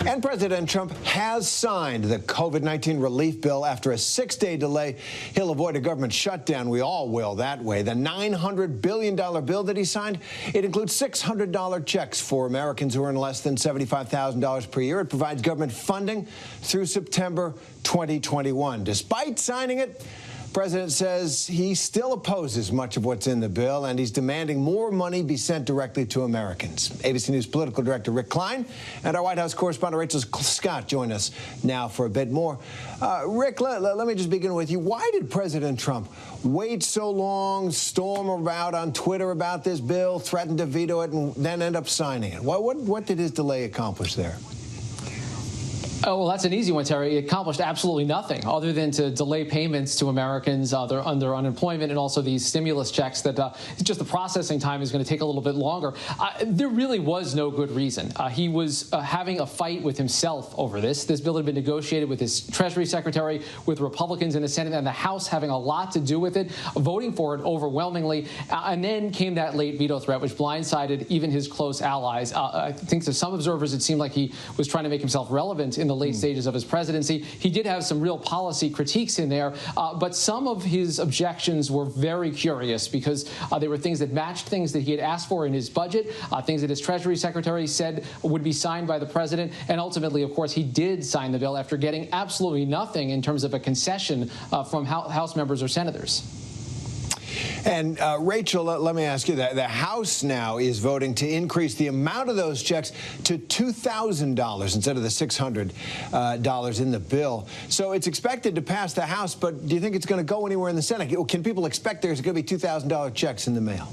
And President Trump has signed the COVID-19 relief bill after a 6-day delay. He'll avoid a government shutdown. We all will that way. The $900 billion bill that he signed, it includes $600 checks for Americans who earn less than $75,000 per year. It provides government funding through September 2021. Despite signing it, the president says he still opposes much of what's in the bill, and he's demanding more money be sent directly to Americans. ABC News political director Rick Klein and our White House correspondent Rachel Scott join us now for a bit more. Rick, let me just begin with you. Why did President Trump wait so long, storm about on Twitter about this bill, threaten to veto it, and then end up signing it? What did his delay accomplish there? Oh, well, that's an easy one, Terry. It accomplished absolutely nothing other than to delay payments to Americans under unemployment and also these stimulus checks that just the processing time is going to take a little bit longer. There really was no good reason. He was having a fight with himself over this. This bill had been negotiated with his Treasury Secretary, with Republicans in the Senate and the House having a lot to do with it, voting for it overwhelmingly. And then came that late veto threat, which blindsided even his close allies. I think to some observers, it seemed like he was trying to make himself relevant in the late stages of his presidency. He did have some real policy critiques in there, but some of his objections were very curious because they were things that matched things that he had asked for in his budget, things that his Treasury Secretary said would be signed by the president, and ultimately, of course, he did sign the bill after getting absolutely nothing in terms of a concession from House members or senators. And Rachel, let me ask you that the House now is voting to increase the amount of those checks to $2,000 instead of the $600 in the bill. So it's expected to pass the House, but do you think it's going to go anywhere in the Senate? Can people expect there's going to be $2,000 checks in the mail?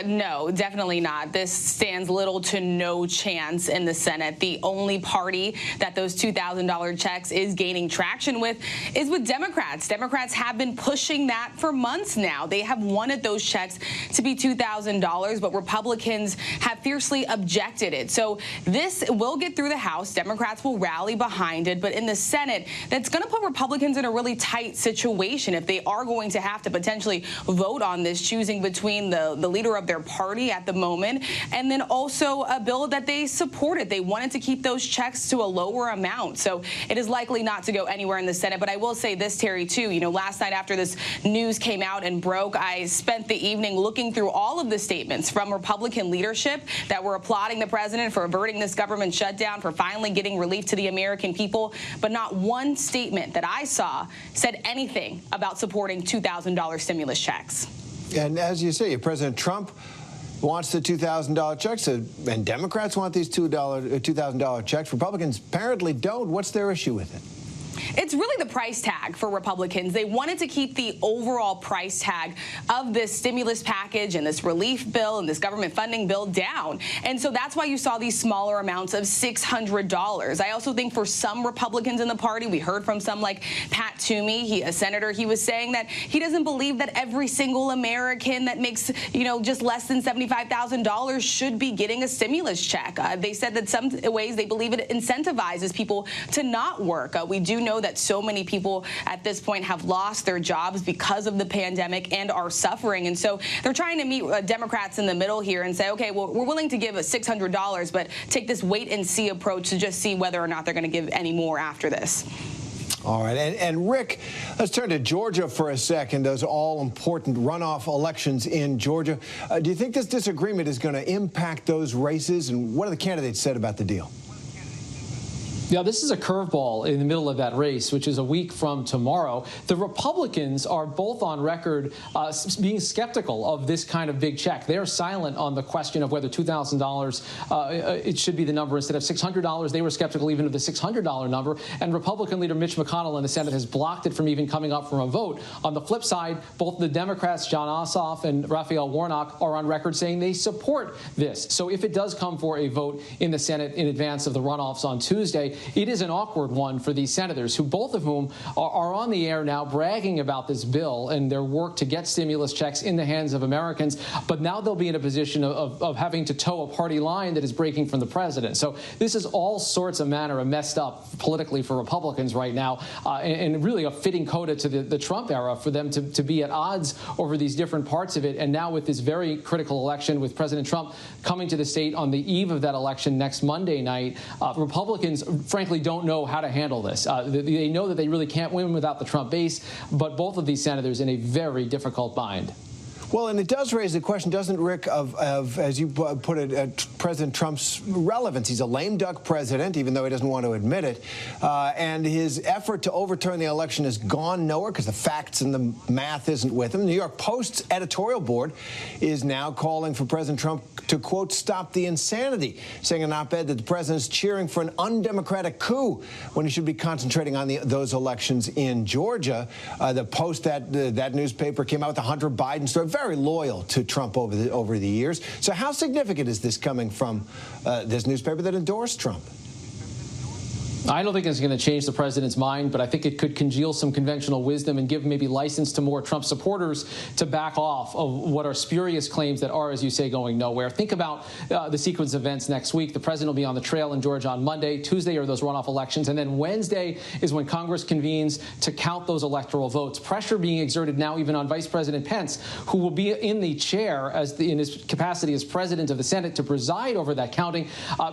No, definitely not. This stands little to no chance in the Senate. The only party that those $2,000 checks is gaining traction with is with Democrats. Democrats have been pushing that for months now. They have wanted those checks to be $2,000, but Republicans have fiercely objected it. So this will get through the House. Democrats will rally behind it. But in the Senate, that's going to put Republicans in a really tight situation if they are going to have to potentially vote on this, choosing between the leader of their party at the moment, and then also a bill that they supported. They wanted to keep those checks to a lower amount. So it is likely not to go anywhere in the Senate. But I will say this, Terry, too. You know, last night after this news came out and broke, I spent the evening looking through all of the statements from Republican leadership that were applauding the president for averting this government shutdown, for finally getting relief to the American people. But not one statement that I saw said anything about supporting $2,000 stimulus checks. And as you say, President Trump wants the $2,000 checks, and Democrats want these $2,000 checks. Republicans apparently don't. What's their issue with it? It's really the price tag for Republicans. They wanted to keep the overall price tag of this stimulus package and this relief bill and this government funding bill down. And so that's why you saw these smaller amounts of $600. I also think for some Republicans in the party, we heard from some like Pat Toomey, a senator, he was saying that he doesn't believe that every single American that makes, you know, just less than $75,000 should be getting a stimulus check. They said that some ways they believe it incentivizes people to not work. We do know that so many people at this point have lost their jobs because of the pandemic and are suffering. And so they're trying to meet Democrats in the middle here and say, okay, well, we're willing to give a $600, but take this wait and see approach to just see whether or not they're going to give any more after this. All right. And Rick, let's turn to Georgia for a second. Those all-important runoff elections in Georgia. Do you think this disagreement is going to impact those races? And what have the candidates said about the deal? Yeah, this is a curveball in the middle of that race, which is a week from tomorrow. The Republicans are both on record being skeptical of this kind of big check. They're silent on the question of whether $2,000 it should be the number instead of $600. They were skeptical even of the $600 number. And Republican leader Mitch McConnell in the Senate has blocked it from even coming up for a vote. On the flip side, both the Democrats, Jon Ossoff and Raphael Warnock, are on record saying they support this. So if it does come for a vote in the Senate in advance of the runoffs on Tuesday, it is an awkward one for these senators, who both of whom are on the air now bragging about this bill and their work to get stimulus checks in the hands of Americans. But now they'll be in a position of having to toe a party line that is breaking from the president. So this is all sorts of manner of messed up politically for Republicans right now, and really a fitting coda to the Trump era for them to be at odds over these different parts of it. And now with this very critical election, with President Trump coming to the state on the eve of that election next Monday night, Republicans, frankly, don't know how to handle this. They know that they really can't win without the Trump base, but both of these senators in a very difficult bind. Well, and it does raise the question, doesn't Rick, of as you put it, President Trump's relevance. He's a lame duck president, even though he doesn't want to admit it. And his effort to overturn the election has gone nowhere because the facts and the math isn't with him. The New York Post's editorial board is now calling for President Trump to, quote, stop the insanity, saying in an op-ed that the president is cheering for an undemocratic coup when he should be concentrating on those elections in Georgia. The Post, that newspaper, came out with a Hunter Biden story. Very loyal to Trump over the years. So how significant is this coming from this newspaper that endorsed Trump? I don't think it's going to change the president's mind, but I think it could congeal some conventional wisdom and give maybe license to more Trump supporters to back off of what are spurious claims that are, as you say, going nowhere. Think about the sequence of events next week. The president will be on the trail in Georgia on Monday. Tuesday are those runoff elections. And then Wednesday is when Congress convenes to count those electoral votes. Pressure being exerted now even on Vice President Pence, who will be in the chair in his capacity as president of the Senate to preside over that counting.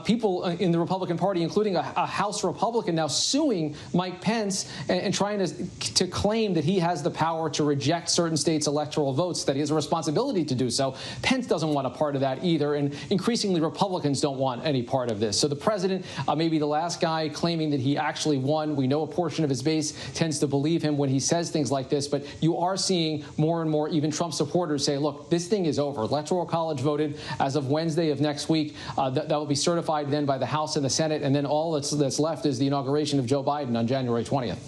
People in the Republican Party, including a House Republican, now suing Mike Pence and trying to claim that he has the power to reject certain states' electoral votes, that he has a responsibility to do so. Pence doesn't want a part of that either, and increasingly Republicans don't want any part of this. So the president may be the last guy claiming that he actually won. We know a portion of his base tends to believe him when he says things like this, but you are seeing more and more even Trump supporters say, look, this thing is over. Electoral College voted as of Wednesday of next week. That will be certified then by the House and the Senate, and then all that's left is the inauguration of Joe Biden on January 20th.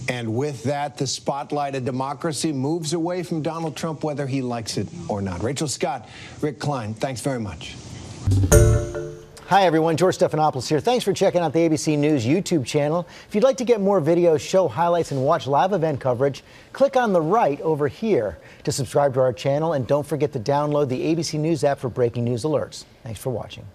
And with that, the spotlight of democracy moves away from Donald Trump, whether he likes it or not. Rachel Scott, Rick Klein, thanks very much. Hi, everyone. George Stephanopoulos here. Thanks for checking out the ABC News YouTube channel. If you'd like to get more videos, show highlights, and watch live event coverage, click on the right over here to subscribe to our channel. And don't forget to download the ABC News app for breaking news alerts. Thanks for watching.